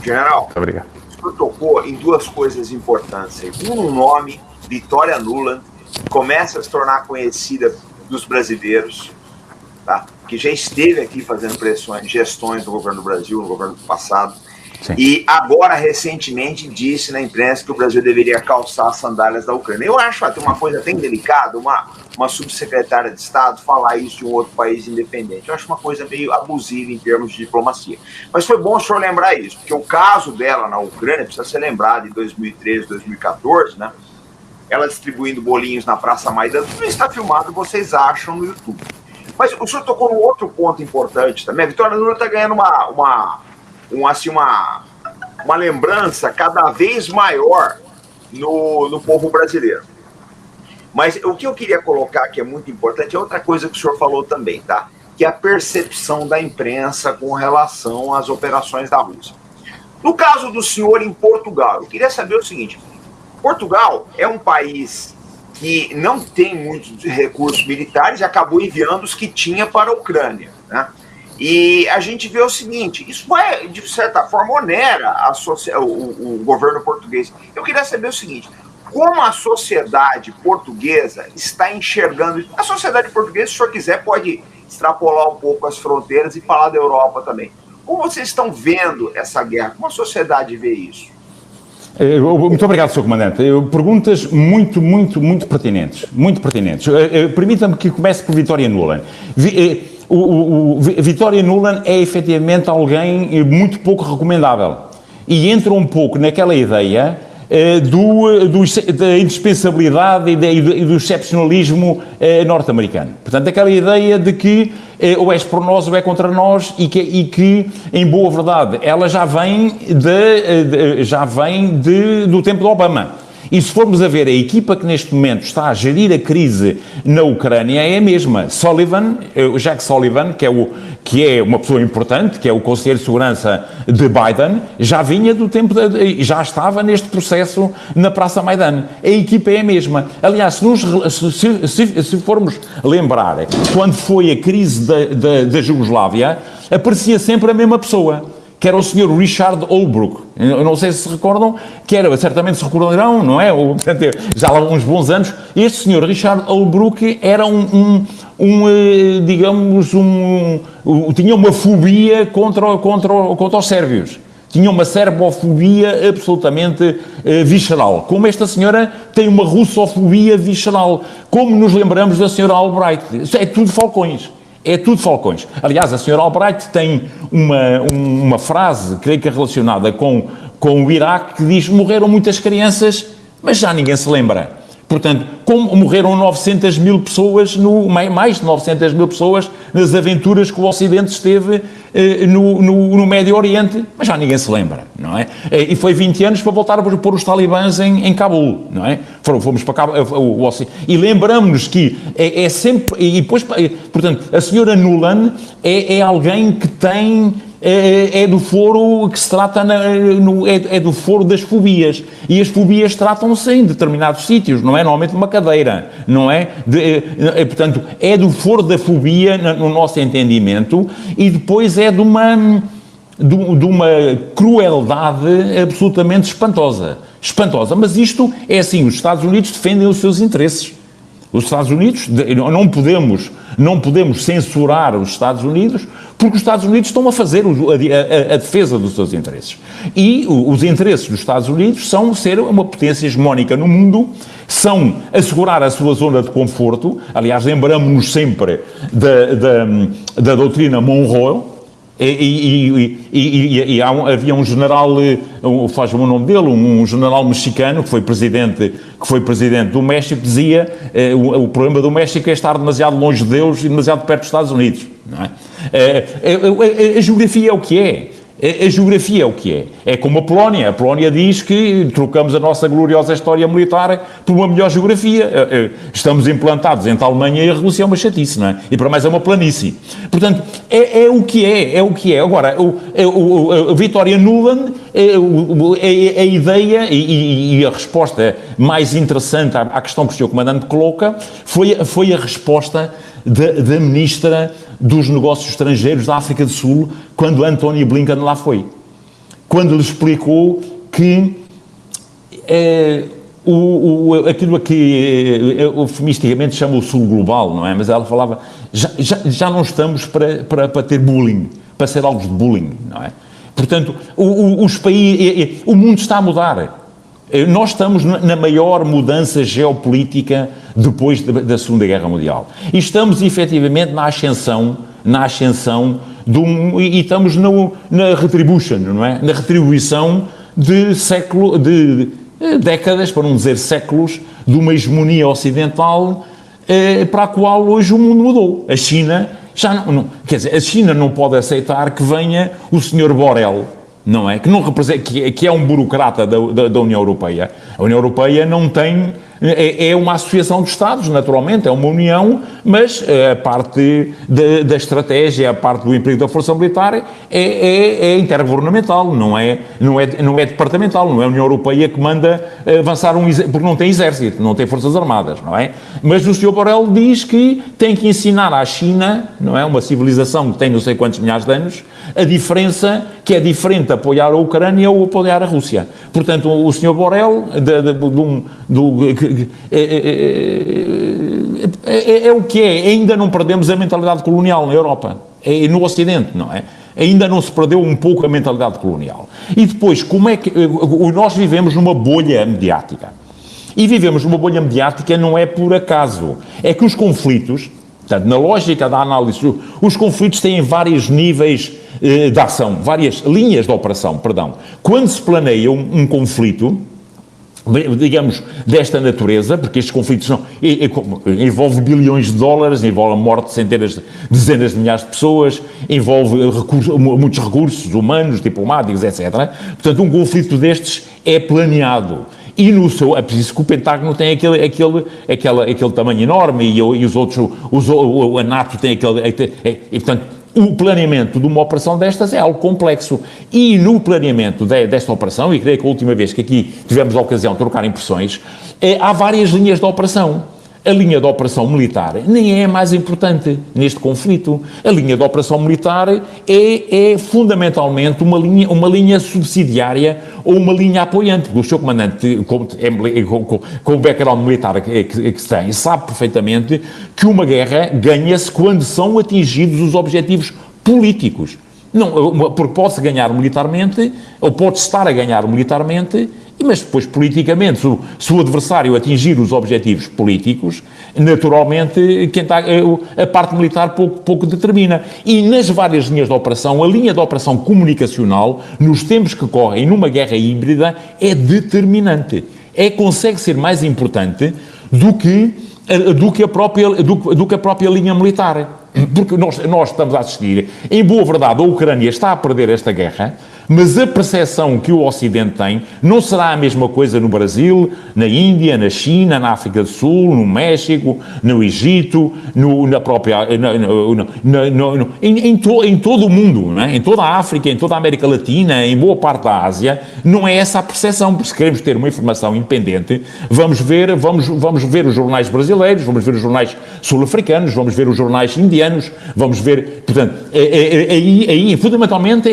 General, obrigado. o senhor tocou em duas coisas importantes. Um nome, Victoria Nuland, começa a se tornar conhecida dos brasileiros, tá? Que já esteve aqui fazendo gestões no governo do Brasil, no governo passado. Sim. E agora, recentemente, disse na imprensa que o Brasil deveria calçar as sandálias da Ucrânia. Eu acho até uma coisa bem delicada, uma subsecretária de Estado falar isso de um outro país independente. Eu acho uma coisa meio abusiva em termos de diplomacia. Mas foi bom o senhor lembrar isso, porque o caso dela na Ucrânia precisa ser lembrado em 2013, 2014, né? Ela distribuindo bolinhos na Praça Maidan, tudo está filmado, vocês acham no YouTube. Mas o senhor tocou num outro ponto importante também. A Victoria Nuland está ganhando uma lembrança cada vez maior no povo brasileiro. Mas o que eu queria colocar, que é muito importante, é outra coisa que o senhor falou também, tá? Que é a percepção da imprensa com relação às operações da Rússia. No caso do senhor em Portugal, eu queria saber o seguinte: Portugal é um país que não tem muitos recursos militares e acabou enviando os que tinha para a Ucrânia, né? E a gente vê o seguinte, isso vai, de certa forma, onera o governo português. Eu queria saber o seguinte: como a sociedade portuguesa está enxergando isso? A sociedade portuguesa, se o senhor quiser, pode extrapolar um pouco as fronteiras e falar da Europa também. Como vocês estão vendo essa guerra? Como a sociedade vê isso? Muito obrigado, Sr. Comandante. Perguntas muito pertinentes. Muito pertinentes. Permita-me que comece por Victoria Nuland. Victoria Nuland é efetivamente alguém muito pouco recomendável e entra um pouco naquela ideia da indispensabilidade e do excepcionalismo norte-americano. Portanto, aquela ideia de que ou és por nós ou é contra nós e que em boa verdade, ela já vem do tempo de Obama. E se formos a ver a equipa que neste momento está a gerir a crise na Ucrânia é a mesma. Jack Sullivan, que é uma pessoa importante, que é o Conselheiro de Segurança de Biden, já vinha do tempo, já estava neste processo na Praça Maidan. A equipa é a mesma. Aliás, se formos lembrar, quando foi a crise da Jugoslávia, aparecia sempre a mesma pessoa, que era o Sr. Richard Holbrooke. Eu não sei se recordam, certamente se recordarão, não é? Já há uns bons anos. Este Sr. Richard Holbrooke era tinha uma fobia contra os sérvios. Tinha uma serbofobia absolutamente visceral. Como esta senhora tem uma russofobia visceral. Como nos lembramos da senhora Albright. Isso é tudo falcões. É tudo falcões. Aliás, a senhora Albright tem uma frase, creio que é relacionada com o Iraque, que diz: morreram muitas crianças, mas já ninguém se lembra. Portanto, como morreram 900 mil pessoas, mais de 900 mil pessoas, nas aventuras que o Ocidente esteve no Médio Oriente, mas já ninguém se lembra, não é? E foi 20 anos para voltar a pôr os talibãs em Cabul, não é? Fomos para Cabul, e lembramos-nos que é sempre, e depois, portanto, a senhora Nuland é alguém que tem... É do foro que se trata, é do foro das fobias. E as fobias tratam-se em determinados sítios, não é? Normalmente numa cadeira, não é? Portanto, é do foro da fobia, no nosso entendimento, e depois é de uma crueldade absolutamente espantosa. Espantosa. Mas isto é assim, os Estados Unidos defendem os seus interesses. Os Estados Unidos, não podemos censurar os Estados Unidos, porque os Estados Unidos estão a fazer a defesa dos seus interesses. E os interesses dos Estados Unidos são ser uma potência hegemónica no mundo, são assegurar a sua zona de conforto. Aliás, lembramos-nos sempre da doutrina Monroe. Havia um general, faz-me o nome dele, um general mexicano que foi presidente do México, que dizia o problema do México é estar demasiado longe de Deus e demasiado perto dos Estados Unidos, não é? A geografia é o que é. A geografia é o que é. É como a Polónia. A Polónia diz que trocamos a nossa gloriosa história militar por uma melhor geografia. Estamos implantados entre a Alemanha e a Rússia, é uma chatice, não é? E para mais é uma planície. Portanto, é o que é, é o que é. Agora, a Victoria Nuland, a ideia e a resposta mais interessante à questão que o Sr. Comandante coloca foi a resposta da Ministra dos Negócios Estrangeiros da África do Sul, quando Anthony Blinken lá foi. quando lhe explicou que aquilo a que eufemisticamente chama o sul global, não é? Mas ela falava, já não estamos para ter bullying, para ser alvos de bullying, não é? Portanto, o mundo está a mudar. Nós estamos na maior mudança geopolítica depois da Segunda Guerra Mundial. E estamos, efetivamente, na ascensão e estamos na retribution, não é? Na retribuição de décadas, para não dizer séculos, de uma hegemonia ocidental para a qual hoje o mundo mudou. A China já não, quer dizer, a China não pode aceitar que venha o Sr. Borrell, não é? Que não representa, que é um burocrata da União Europeia. A União Europeia não tem, é uma associação de Estados, naturalmente, é uma união, mas a parte da estratégia, a parte do emprego da força militar é intergovernamental, não é departamental, não é a União Europeia que manda avançar porque não tem exército, não tem forças armadas, não é? Mas o Sr. Borrell diz que tem que ensinar à China, não é? Uma civilização que tem não sei quantos milhares de anos, a diferença, que é diferente apoiar a Ucrânia ou apoiar a Rússia. Portanto, o Sr. Borrell, é o que é. Ainda não perdemos a mentalidade colonial na Europa, no Ocidente, não é? Ainda não se perdeu um pouco a mentalidade colonial. E depois, como é que nós vivemos numa bolha mediática? E vivemos numa bolha mediática não é por acaso. É que os conflitos, portanto, na lógica da análise, os conflitos têm vários níveis de ação, várias linhas de operação, perdão. Quando se planeia um conflito, digamos, desta natureza, porque estes conflitos envolvem bilhões de dólares, envolve a morte de centenas, dezenas de milhares de pessoas, envolve muitos recursos humanos, diplomáticos, etc. Portanto, um conflito destes é planeado. E é preciso que o Pentágono tenha aquele tamanho enorme e os outros, a NATO tem portanto, o planeamento de uma operação destas é algo complexo. E no planeamento desta operação, e creio que a última vez que aqui tivemos a ocasião de trocar impressões, há várias linhas de operação. A linha de operação militar nem é a mais importante neste conflito. A linha de operação militar é fundamentalmente uma linha subsidiária ou uma linha apoiante. O seu comandante, com o background militar que tem, sabe perfeitamente que uma guerra ganha-se quando são atingidos os objetivos políticos. Não, porque pode-se ganhar militarmente, ou pode-se estar a ganhar militarmente, mas depois, politicamente, se o adversário atingir os objetivos políticos, naturalmente, a parte militar pouco determina. E nas várias linhas de operação, a linha de operação comunicacional, nos tempos que correm, numa guerra híbrida, é determinante. Consegue ser mais importante do que a própria linha militar. Porque nós estamos a assistir, em boa verdade, a Ucrânia está a perder esta guerra, mas a percepção que o Ocidente tem não será a mesma coisa no Brasil, na Índia, na China, na África do Sul, no México, no Egito, em todo o mundo, não é? Em toda a África, em toda a América Latina, em boa parte da Ásia. Não é essa a percepção, porque se queremos ter uma informação independente, vamos ver os jornais brasileiros, vamos ver os jornais sul-africanos, vamos ver os jornais indianos, vamos ver, portanto, aí fundamentalmente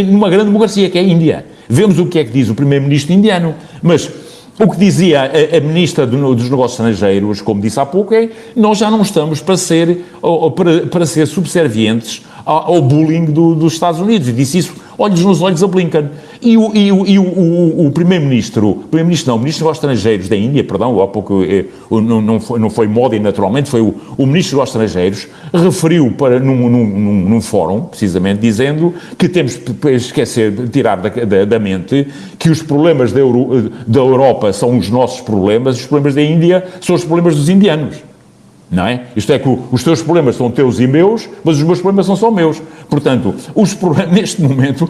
numa grande democracia, que é a Índia. Vemos o que é que diz o primeiro-ministro indiano, mas o que dizia a ministra dos Negócios Estrangeiros, como disse há pouco, nós já não estamos para ser subservientes ao bullying dos Estados Unidos, e disse isso olhos nos olhos a Blinken. E o primeiro-ministro, o ministro dos Negócios Estrangeiros da Índia, perdão, há pouco não foi Modi, naturalmente, foi o ministro dos Negócios Estrangeiros, referiu num fórum, precisamente, dizendo que temos que esquecer, tirar da mente que os problemas da Europa são os nossos problemas, os problemas da Índia são os problemas dos indianos. Não é? Isto é que os teus problemas são teus e meus, mas os meus problemas são só meus. Portanto, neste momento,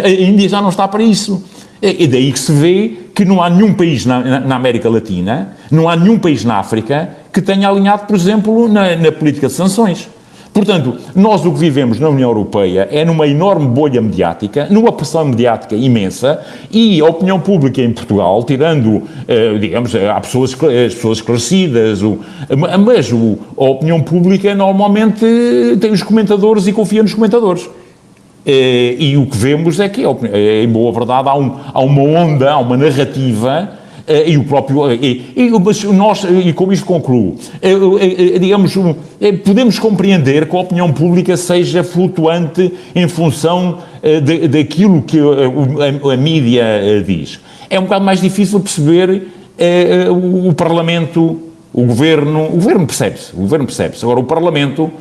a Índia já não está para isso. E daí que se vê que não há nenhum país na América Latina, não há nenhum país na África que tenha alinhado, por exemplo, na política de sanções. Portanto, nós o que vivemos na União Europeia é numa enorme bolha mediática, numa pressão mediática imensa, e a opinião pública em Portugal, tirando, digamos, há as pessoas esclarecidas, mas a opinião pública normalmente tem os comentadores e confia nos comentadores. E o que vemos é que, em boa verdade, há uma onda, há uma narrativa, e o próprio. Mas nós, e com isto concluo, digamos, podemos compreender que a opinião pública seja flutuante em função daquilo que a mídia diz. É um bocado mais difícil perceber o Parlamento, o Governo percebe-se. Agora, o Parlamento.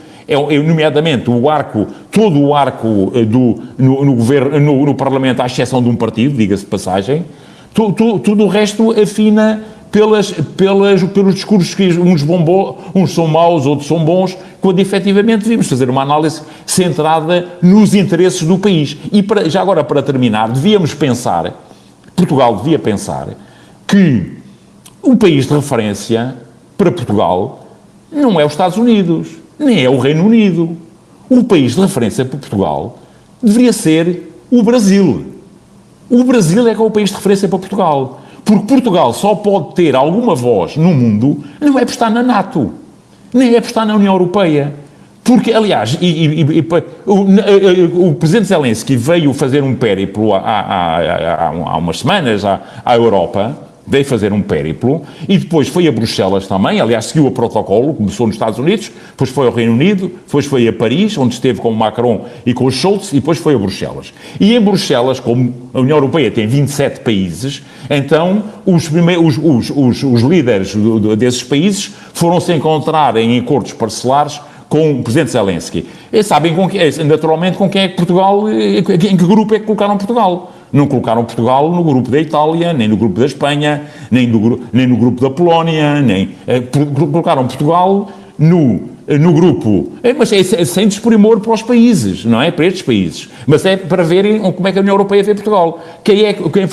Nomeadamente, todo o arco no Parlamento, à exceção de um partido, diga-se de passagem, tudo o resto afina pelos discursos que uns são maus, outros são bons, quando efetivamente devemos fazer uma análise centrada nos interesses do país. E já agora, para terminar, Portugal devia pensar que o país de referência para Portugal não é os Estados Unidos, nem é o Reino Unido. O país de referência para Portugal deveria ser o Brasil. O Brasil é que é o país de referência para Portugal. Porque Portugal só pode ter alguma voz no mundo, não é por estar na NATO, nem é por estar na União Europeia. Porque, aliás, o presidente Zelensky veio fazer um périplo há umas semanas à Europa, veio fazer um périplo, e depois foi a Bruxelas também, aliás, seguiu o protocolo, começou nos Estados Unidos, depois foi ao Reino Unido, depois foi a Paris, onde esteve com o Macron e com o Schultz, e depois foi a Bruxelas. E em Bruxelas, como a União Europeia tem 27 países, então os líderes desses países foram-se encontrar em acordos parcelares com o presidente Zelensky. E sabem naturalmente com quem é que Portugal, em que grupo é que colocaram Portugal. Não colocaram Portugal no grupo da Itália, nem no grupo da Espanha, nem no grupo da Polónia, colocaram Portugal no grupo, mas sem desprimor para os países, não é? Para estes países, mas é para verem como é que a União Europeia vê Portugal.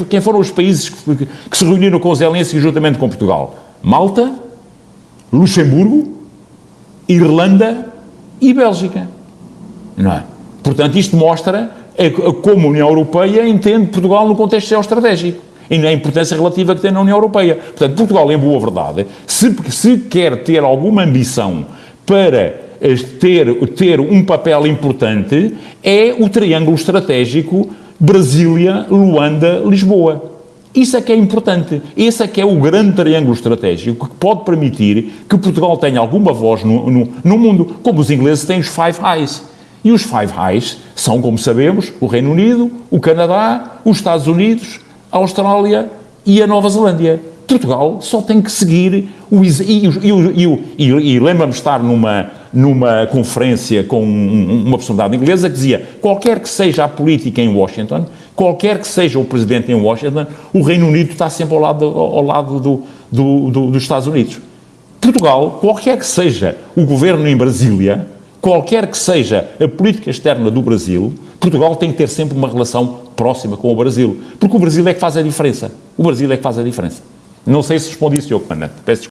Quem foram os países que se reuniram com o Zelensky juntamente com Portugal? Malta, Luxemburgo, Irlanda e Bélgica, não é? Portanto, isto mostra como a União Europeia entende Portugal no contexto geoestratégico e na importância relativa que tem na União Europeia. Portanto, Portugal, em boa verdade, se quer ter alguma ambição para ter um papel importante, é o triângulo estratégico Brasília, Luanda, Lisboa. Isso é que é importante. Esse é que é o grande triângulo estratégico que pode permitir que Portugal tenha alguma voz no mundo, como os ingleses têm os Five Eyes. E os Five Eyes são, como sabemos, o Reino Unido, o Canadá, os Estados Unidos, a Austrália e a Nova Zelândia. Portugal só tem que seguir e lembro-me de estar numa conferência com uma personalidade inglesa que dizia, qualquer que seja a política em Washington, qualquer que seja o presidente em Washington, o Reino Unido está sempre ao lado dos Estados Unidos. Portugal, qualquer que seja o governo em Brasília, qualquer que seja a política externa do Brasil, Portugal tem que ter sempre uma relação próxima com o Brasil, porque o Brasil é que faz a diferença. O Brasil é que faz a diferença. Não sei se respondi isso, Sr. Comandante. Peço desculpa.